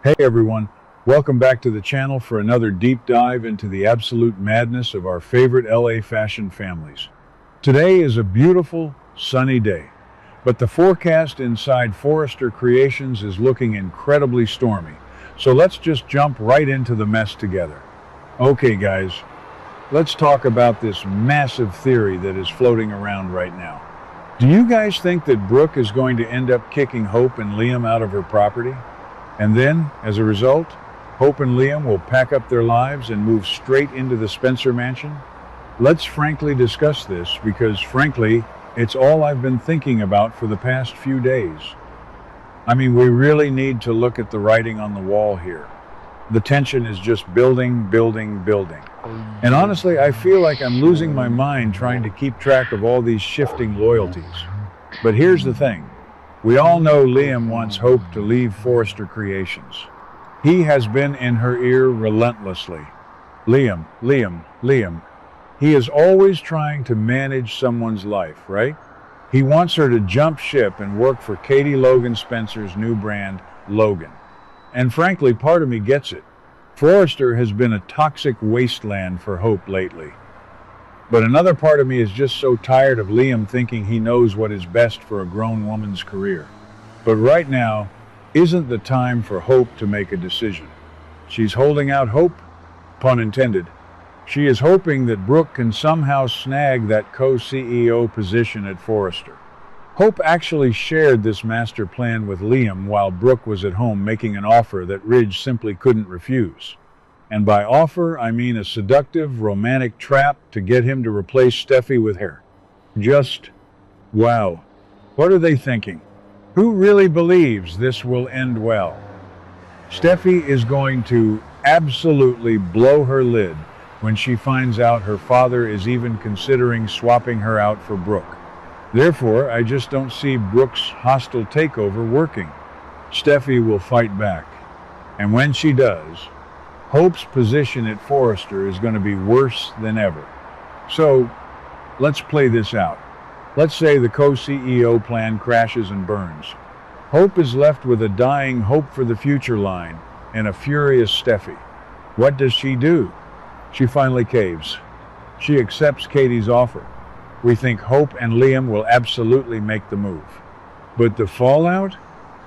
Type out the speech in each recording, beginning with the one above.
Hey everyone, welcome back to the channel for another deep dive into the absolute madness of our favorite LA fashion families. Today is a beautiful, sunny day, but the forecast inside Forrester Creations is looking incredibly stormy. So let's just jump right into the mess together. Okay guys, let's talk about this massive theory that is floating around right now. Do you guys think that Brooke is going to end up kicking Hope and Liam out of her property? And then, as a result, Hope and Liam will pack up their lives and move straight into the Spencer mansion? Let's frankly discuss this because, frankly, it's all I've been thinking about for the past few days. I mean, we really need to look at the writing on the wall here. The tension is just building, building, building. And honestly, I feel like I'm losing my mind trying to keep track of all these shifting loyalties. But here's the thing. We all know Liam wants Hope to leave Forrester Creations. He has been in her ear relentlessly. Liam, Liam, Liam. He is always trying to manage someone's life, right? He wants her to jump ship and work for Katie Logan Spencer's new brand, Logan. And frankly, part of me gets it. Forrester has been a toxic wasteland for Hope lately. But another part of me is just so tired of Liam thinking he knows what is best for a grown woman's career. But right now isn't the time for Hope to make a decision. She's holding out hope, pun intended. She is hoping that Brooke can somehow snag that co-CEO position at Forrester. Hope actually shared this master plan with Liam while Brooke was at home making an offer that Ridge simply couldn't refuse. And by offer, I mean a seductive, romantic trap to get him to replace Steffy with her. Just, wow. What are they thinking? Who really believes this will end well? Steffy is going to absolutely blow her lid when she finds out her father is even considering swapping her out for Brooke. Therefore, I just don't see Brooke's hostile takeover working. Steffy will fight back. And when she does, Hope's position at Forrester is going to be worse than ever. So, let's play this out. Let's say the co-CEO plan crashes and burns. Hope is left with a dying hope for the future line and a furious Steffy. What does she do? She finally caves. She accepts Katie's offer. We think Hope and Liam will absolutely make the move. But the fallout?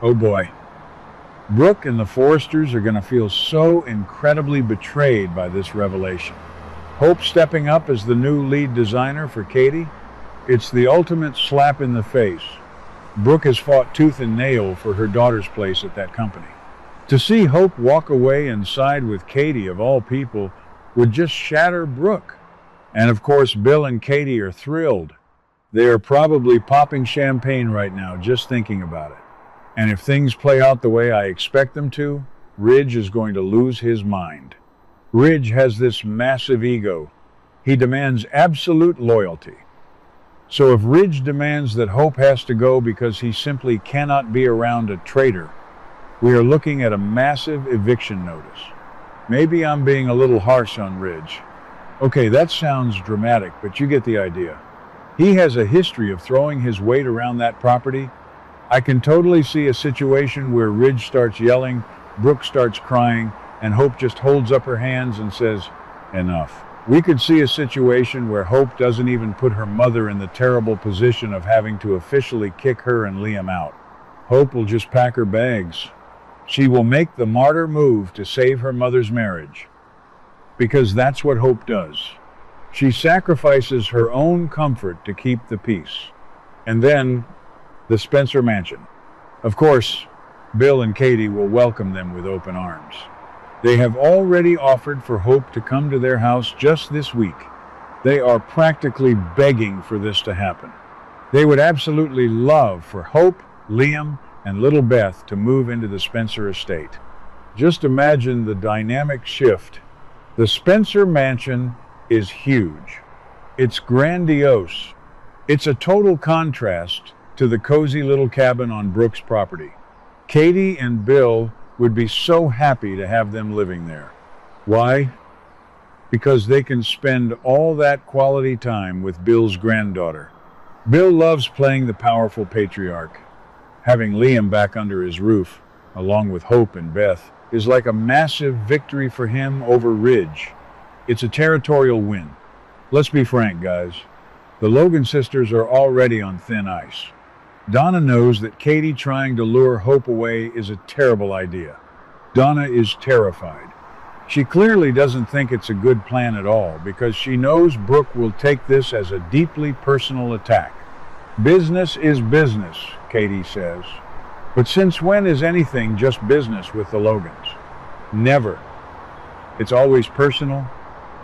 Oh boy. Brooke and the Forresters are going to feel so incredibly betrayed by this revelation. Hope stepping up as the new lead designer for Katie? It's the ultimate slap in the face. Brooke has fought tooth and nail for her daughter's place at that company. To see Hope walk away and side with Katie of all people would just shatter Brooke. And of course, Bill and Katie are thrilled. They are probably popping champagne right now just thinking about it. And if things play out the way I expect them to, Ridge is going to lose his mind. Ridge has this massive ego. He demands absolute loyalty. So if Ridge demands that Hope has to go because he simply cannot be around a traitor, we are looking at a massive eviction notice. Maybe I'm being a little harsh on Ridge. Okay, that sounds dramatic, but you get the idea. He has a history of throwing his weight around that property. I can totally see a situation where Ridge starts yelling, Brooke starts crying, and Hope just holds up her hands and says, enough. We could see a situation where Hope doesn't even put her mother in the terrible position of having to officially kick her and Liam out. Hope will just pack her bags. She will make the martyr move to save her mother's marriage. Because that's what Hope does. She sacrifices her own comfort to keep the peace. And then, the Spencer mansion. Of course, Bill and Katie will welcome them with open arms. They have already offered for Hope to come to their house just this week. They are practically begging for this to happen. They would absolutely love for Hope, Liam, and little Beth to move into the Spencer estate. Just imagine the dynamic shift. The Spencer mansion is huge. It's grandiose. It's a total contrast to the cozy little cabin on Brooke's property. Katie and Bill would be so happy to have them living there. Why? Because they can spend all that quality time with Bill's granddaughter. Bill loves playing the powerful patriarch. Having Liam back under his roof along with Hope and Beth, is like a massive victory for him over Ridge. It's a territorial win. Let's be frank, guys. The Logan sisters are already on thin ice. Donna knows that Katie trying to lure Hope away is a terrible idea. Donna is terrified. She clearly doesn't think it's a good plan at all because she knows Brooke will take this as a deeply personal attack. Business is business, Katie says. But since when is anything just business with the Logans? Never. It's always personal.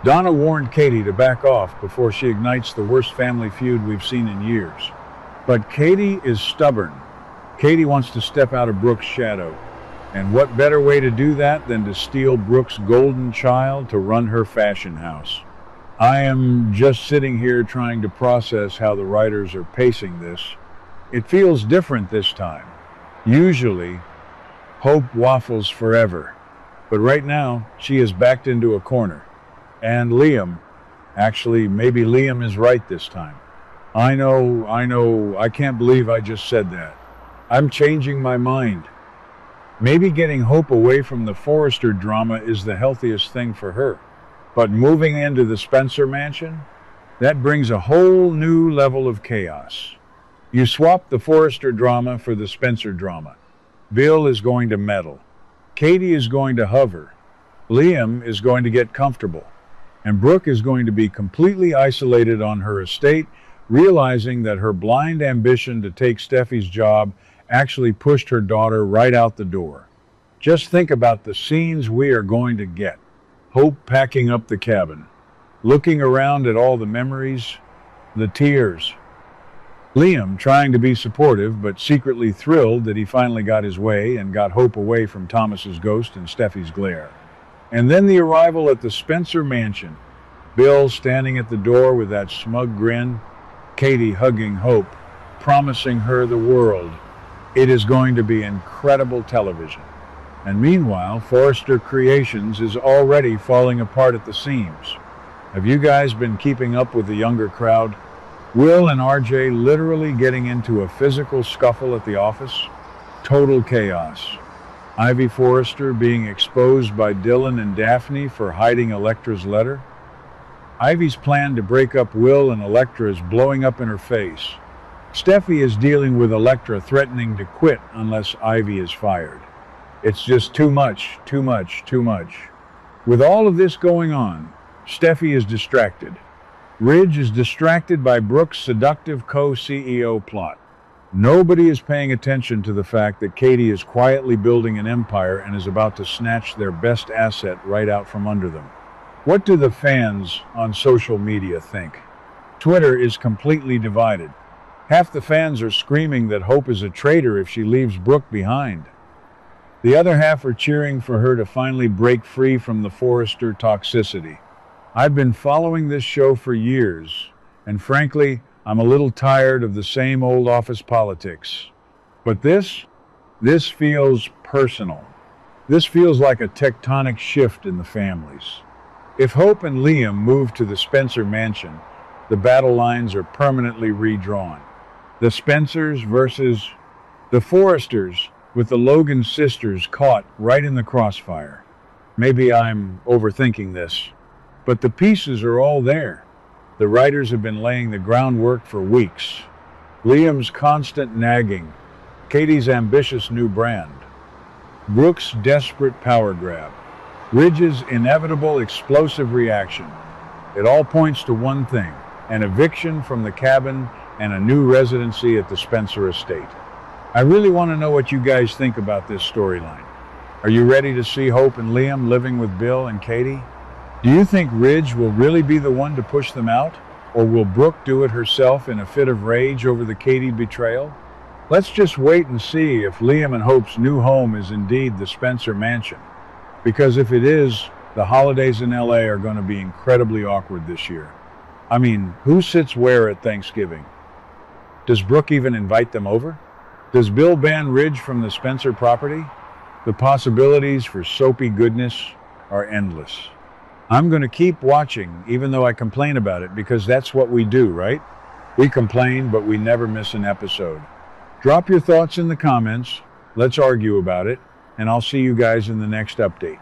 Donna warned Katie to back off before she ignites the worst family feud we've seen in years. But Katie is stubborn. Katie wants to step out of Brooke's shadow. And what better way to do that than to steal Brooke's golden child to run her fashion house? I am just sitting here trying to process how the writers are pacing this. It feels different this time. Usually, Hope waffles forever. But right now, she is backed into a corner. And Liam, actually, maybe Liam is right this time. I know, I can't believe I just said that. I'm changing my mind. Maybe getting Hope away from the Forrester drama is the healthiest thing for her. But moving into the Spencer mansion? That brings a whole new level of chaos. You swap the Forrester drama for the Spencer drama. Bill is going to meddle. Katie is going to hover. Liam is going to get comfortable. And Brooke is going to be completely isolated on her estate, realizing that her blind ambition to take Steffy's job actually pushed her daughter right out the door. Just think about the scenes we are going to get. Hope packing up the cabin, looking around at all the memories, the tears. Liam trying to be supportive but secretly thrilled that he finally got his way and got Hope away from Thomas's ghost and Steffy's glare. And then the arrival at the Spencer mansion. Bill standing at the door with that smug grin, Katie hugging Hope, promising her the world. It is going to be incredible television. And meanwhile, Forrester Creations is already falling apart at the seams. Have you guys been keeping up with the younger crowd? Will and RJ literally getting into a physical scuffle at the office? Total chaos. Ivy Forrester being exposed by Dylan and Daphne for hiding Electra's letter? Ivy's plan to break up Will and Electra is blowing up in her face. Steffy is dealing with Electra threatening to quit unless Ivy is fired. It's just too much, too much, too much. With all of this going on, Steffy is distracted. Ridge is distracted by Brooke's seductive co-CEO plot. Nobody is paying attention to the fact that Katie is quietly building an empire and is about to snatch their best asset right out from under them. What do the fans on social media think? Twitter is completely divided. Half the fans are screaming that Hope is a traitor if she leaves Brooke behind. The other half are cheering for her to finally break free from the Forrester toxicity. I've been following this show for years, and frankly, I'm a little tired of the same old office politics. But this feels personal. This feels like a tectonic shift in the families. If Hope and Liam move to the Spencer mansion, the battle lines are permanently redrawn. The Spencers versus the Forresters, with the Logan sisters caught right in the crossfire. Maybe I'm overthinking this, but the pieces are all there. The writers have been laying the groundwork for weeks. Liam's constant nagging, Katie's ambitious new brand, Brooke's desperate power grab, Ridge's inevitable explosive reaction. It all points to one thing: an eviction from the cabin and a new residency at the Spencer estate. I really want to know what you guys think about this storyline. Are you ready to see Hope and Liam living with Bill and Katie? Do you think Ridge will really be the one to push them out? Or will Brooke do it herself in a fit of rage over the Katie betrayal? Let's just wait and see if Liam and Hope's new home is indeed the Spencer mansion. Because if it is, the holidays in LA are going to be incredibly awkward this year. I mean, who sits where at Thanksgiving? Does Brooke even invite them over? Does Bill ban Ridge from the Spencer property? The possibilities for soapy goodness are endless. I'm going to keep watching, even though I complain about it, because that's what we do, right? We complain, but we never miss an episode. Drop your thoughts in the comments. Let's argue about it. and I'll see you guys in the next update.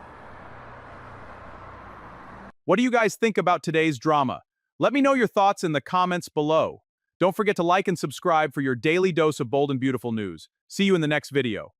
What do you guys think about today's drama? Let me know your thoughts in the comments below. Don't forget to like and subscribe for your daily dose of bold and beautiful news. See you in the next video.